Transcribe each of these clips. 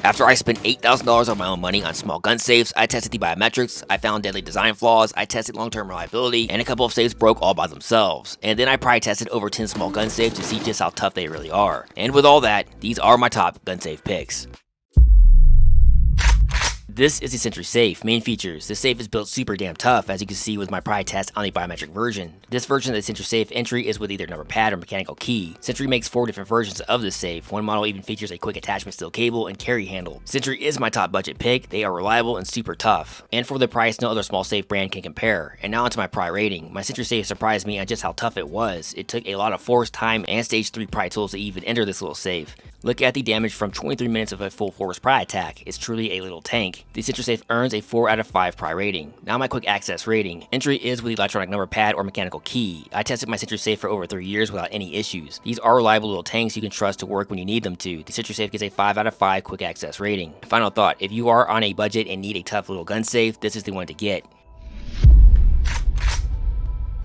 After I spent $8,000 of my own money on small gun safes, I tested the biometrics, I found deadly design flaws, I tested long-term reliability, and a couple of safes broke all by themselves. And then I probably tested over 10 small gun safes to see just how tough they really are. And with all that, these are my top gun safe picks. This is the Sentry Safe. Main features. This safe is built super damn tough, as you can see with my Pry test on the biometric version. This version of the Sentry Safe entry is with either number pad or mechanical key. Sentry makes 4 different versions of this safe. One model even features a quick attachment steel cable and carry handle. Sentry is my top budget pick. They are reliable and super tough. And for the price, no other small safe brand can compare. And now onto my Pry rating. My Sentry Safe surprised me on just how tough it was. It took a lot of force, time, and stage 3 pry tools to even enter this little safe. Look at the damage from 23 minutes of a full force pry attack. It's truly a little tank. The Sentry Safe earns a 4 out of 5 pry rating. Now my quick access rating. Entry is with electronic number pad or mechanical key. I tested my Sentry Safe for over 3 years without any issues. These are reliable little tanks you can trust to work when you need them to. The Sentry Safe gets a 5 out of 5 quick access rating. Final thought, if you are on a budget and need a tough little gun safe, this is the one to get.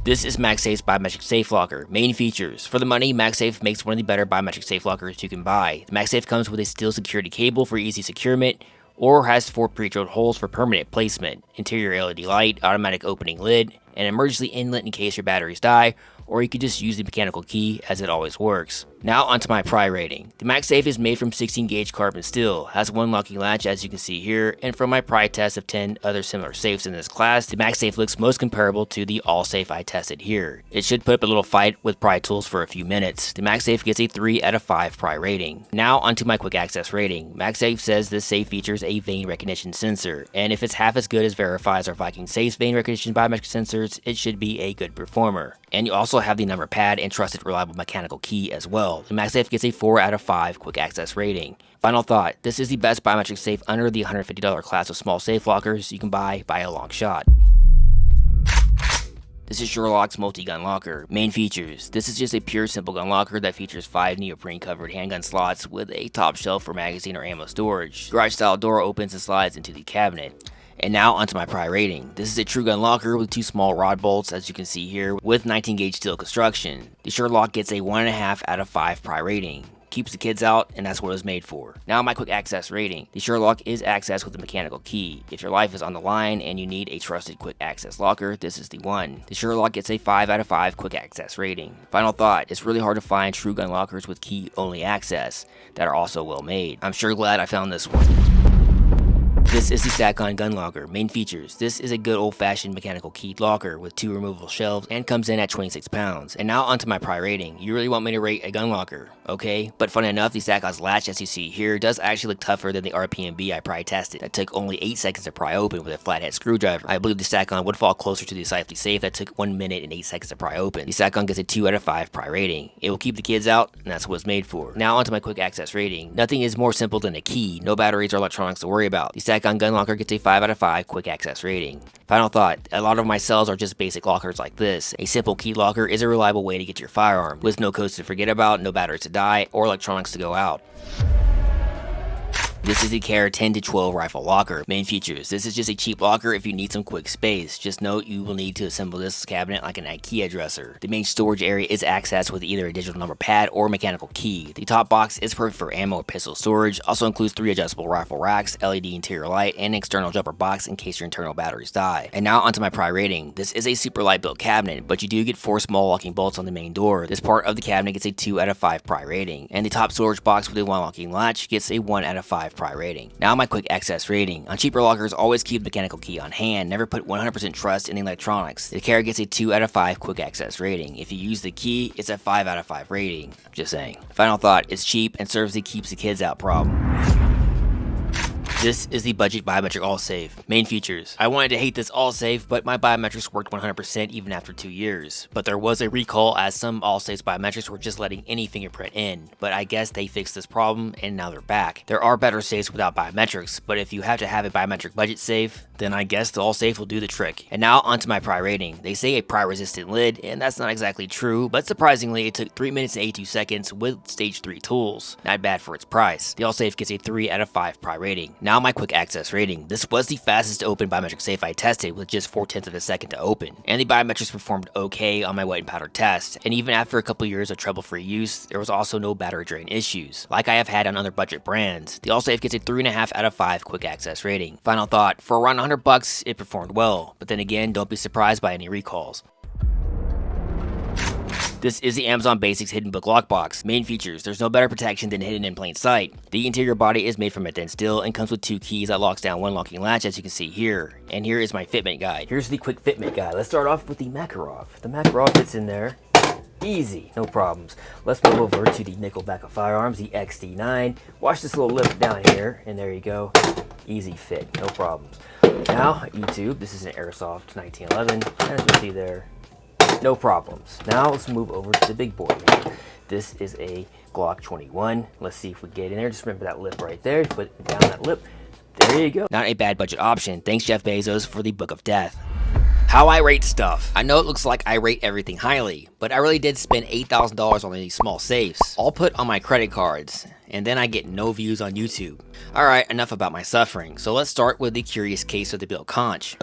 This is MagSafe's biometric safe locker. Main features. For the money, MagSafe makes one of the better biometric safe lockers you can buy. The MagSafe comes with a steel security cable for easy securement, or has 4 pre-drilled holes for permanent placement, interior LED light, automatic opening lid, an emergency inlet in case your batteries die, or you could just use the mechanical key as it always works. Now onto my Pry rating. The MagSafe is made from 16 gauge carbon steel, has one locking latch as you can see here, and from my Pry test of 10 other similar safes in this class, the MagSafe looks most comparable to the AllSafe I tested here. It should put up a little fight with pry tools for a few minutes. The MagSafe gets a 3 out of 5 Pry rating. Now onto my quick access rating. MagSafe says this safe features a vein recognition sensor, and if it's half as good as Verify's or Viking Safe's vein recognition biometric sensors, it should be a good performer. And you also have the number pad and trusted reliable mechanical key as well. The MagSafe gets a 4 out of 5 quick access rating. Final thought, this is the best biometric safe under the $150 class of small safe lockers you can buy by a long shot. This is Shirlock's multi-gun locker. Main features. This is just a pure simple gun locker that features 5 neoprene covered handgun slots with a top shelf for magazine or ammo storage. Garage style door opens and slides into the cabinet. And now onto my Pry rating. This is a true gun locker with 2 small rod bolts as you can see here with 19 gauge steel construction. The Shirlock gets a 1.5 out of 5 Pry rating. Keeps the kids out, and that's what it was made for. Now my quick access rating. The Shirlock is accessed with a mechanical key. If your life is on the line and you need a trusted quick access locker, this is the one. The Shirlock gets a 5 out of 5 quick access rating. Final thought, it's really hard to find true gun lockers with key only access that are also well made. I'm sure glad I found this one. This is the Stack-On gun locker. Main features. This is a good old-fashioned mechanical keyed locker with 2 removable shelves and comes in at 26 pounds. And now onto my Pry rating. You really want me to rate a gun locker, okay? But funny enough, the Stack-On's latch, as you see here, does actually look tougher than the RPMB I Pry tested. That took only 8 seconds to pry open with a flathead screwdriver. I believe the Stack-On would fall closer to the Safely Safe that took 1 minute and 8 seconds to pry open. The Stack-On gets a 2 out of 5 Pry rating. It will keep the kids out, and that's what it's made for. Now onto my quick access rating. Nothing is more simple than a key. No batteries or electronics to worry about. The Stack-On gun locker gets a 5 out of 5 quick access rating. Final thought, a lot of my cells are just basic lockers like this. A simple key locker is a reliable way to get your firearm, with no codes to forget about, no batteries to die, or electronics to go out. This is the Care 10-12 rifle locker. Main features. This is just a cheap locker if you need some quick space. Just note you will need to assemble this cabinet like an IKEA dresser. The main storage area is accessed with either a digital number pad or mechanical key. The top box is perfect for ammo or pistol storage. Also includes 3 adjustable rifle racks, LED interior light, and an external jumper box in case your internal batteries die. And now onto my Pry rating. This is a super light built cabinet, but you do get 4 small locking bolts on the main door. This part of the cabinet gets a 2 out of 5 Pry rating. And the top storage box with a 1 locking latch gets a 1 out of 5 Pry rating. Now my quick access rating. On cheaper lockers, always keep the mechanical key on hand. Never put 100% trust in the electronics. The Care gets a 2 out of 5 quick access rating. If you use the key, it's a 5 out of 5 rating. Just saying. Final thought, it's cheap and serves the keeps the kids out problem. This is the budget biometric AllSafe. Main features. I wanted to hate this AllSafe, but my biometrics worked 100% even after 2 years. But there was a recall as some AllSafe's biometrics were just letting any fingerprint in. But I guess they fixed this problem and now they're back. There are better safes without biometrics, but if you have to have a biometric budget safe, then I guess the AllSafe will do the trick. And now onto my Pry rating. They say a pry resistant lid, and that's not exactly true, but surprisingly it took 3 minutes and 82 seconds with stage 3 tools. Not bad for its price. The AllSafe gets a 3 out of 5 Pry rating. Now Now my quick access rating. This was the fastest to open biometric safe I tested with just 0.4 of a second to open. And the biometrics performed okay on my wet and powder test. And even after a couple years of trouble-free use, there was also no battery drain issues, like I have had on other budget brands. The AllSafe gets a 3.5 out of 5 quick access rating. Final thought, for around $100, it performed well. But then again, don't be surprised by any recalls. This is the Amazon Basics Hidden Book Lockbox. Main features: there's no better protection than hidden in plain sight. The interior body is made from a thin steel and comes with 2 keys that locks down one locking latch, as you can see here. And here is my fitment guide. Here's the quick fitment guide. Let's start off with the Makarov. The Makarov fits in there. Easy, no problems. Let's move over to the Nickelback of firearms, the XD9. Watch this little lip down here, and there you go. Easy fit, no problems. Now, YouTube, this is an Airsoft 1911, as you see there. No problems. Now let's move over to the big boy here. This is a Glock 21. Let's see if we get in there. Just remember that lip right there. Put down that lip. There you go. Not a bad budget option. Thanks, Jeff Bezos, for the Book of Death. How I rate stuff. I know it looks like I rate everything highly, but I really did spend $8,000 on these small safes, all put on my credit cards, and then I get no views on YouTube. Alright, enough about my suffering, so let's start with the curious case of the Bill Conch.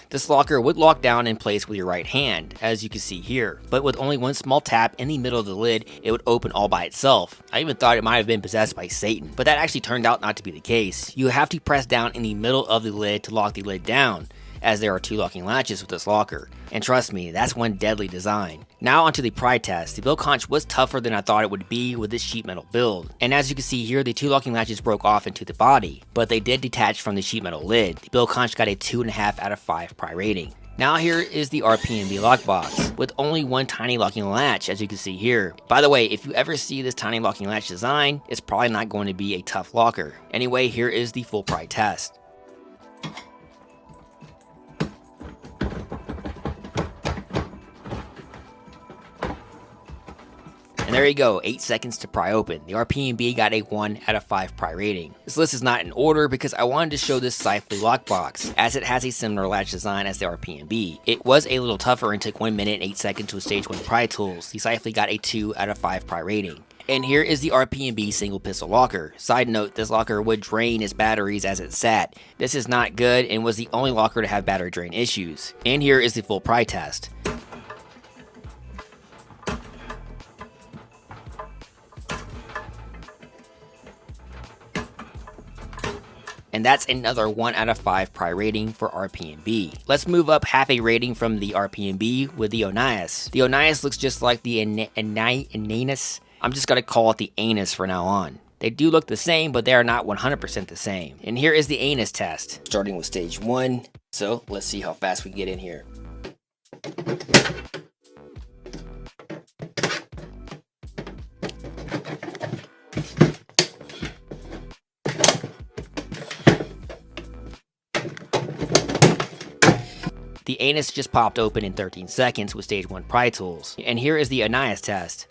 This locker would lock down in place with your right hand, as you can see here, but with only one small tap in the middle of the lid, it would open all by itself. I even thought it might have been possessed by Satan, but that actually turned out not to be the case. You have to press down in the middle of the lid to lock the lid down, as there are 2 locking latches with this locker. And trust me, that's one deadly design. Now onto the pry test. The Bill Conch was tougher than I thought it would be with this sheet metal build. And as you can see here, the 2 locking latches broke off into the body, but they did detach from the sheet metal lid. The Bill Conch got a 2.5 out of 5 pry rating. Now here is the RPMB lockbox, with only one tiny locking latch, as you can see here. By the way, if you ever see this tiny locking latch design, it's probably not going to be a tough locker. Anyway, here is the full pry test. And there you go, 8 seconds to pry open. The RPMB got a 1 out of 5 pry rating. This list is not in order because I wanted to show this Sifely lockbox, as it has a similar latch design as the RPMB. It was a little tougher and took 1 minute and 8 seconds with stage 1 pry tools. The Sifely got a 2 out of 5 pry rating. And here is the RPMB single pistol locker. Side note, this locker would drain its batteries as it sat. This is not good and was the only locker to have battery drain issues. And here is the full pry test. And that's another 1 out of 5 pry rating for RPMB. Let's move up half a rating from the RPMB with the Onias. The Onias looks just like the Ananus. I'm just gonna call it the Anus for now on. They do look the same, but they are not 100% the same. And here is the Anus test, starting with stage 1. So let's see how fast we get in here. The anus just popped open in 13 seconds with stage 1 pry tools. And here is the Onias test.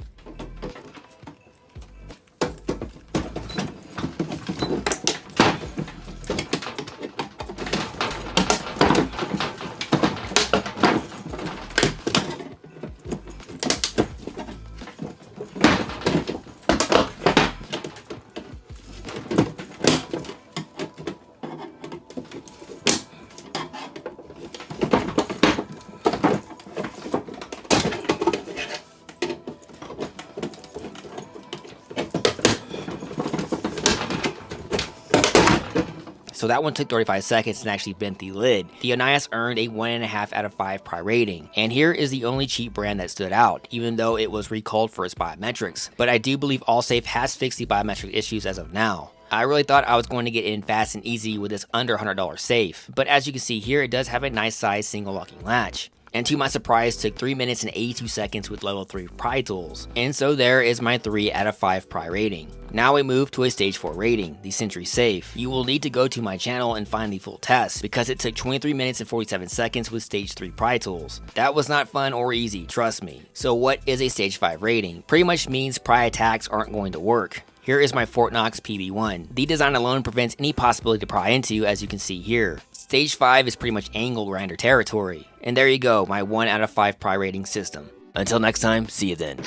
So that one took 35 seconds and actually bent the lid. The Onias earned a 1.5 out of 5 pry rating. And here is the only cheap brand that stood out, even though it was recalled for its biometrics. But I do believe AllSafe has fixed the biometric issues as of now. I really thought I was going to get in fast and easy with this under $100 safe. But as you can see here, it does have a nice size single locking latch. And to my surprise, took 3 minutes and 82 seconds with level 3 pry tools. And so there is my 3 out of 5 pry rating. Now we move to a stage 4 rating, the Sentry Safe. You will need to go to my channel and find the full test, because it took 23 minutes and 47 seconds with stage 3 pry tools. That was not fun or easy, trust me. So what is a stage 5 rating? Pretty much means pry attacks aren't going to work. Here is my Fort Knox PB1. The design alone prevents any possibility to pry into, as you can see here. Stage 5 is pretty much angle grinder territory. And there you go, my 1 out of 5 pry rating system. Until next time, see you then.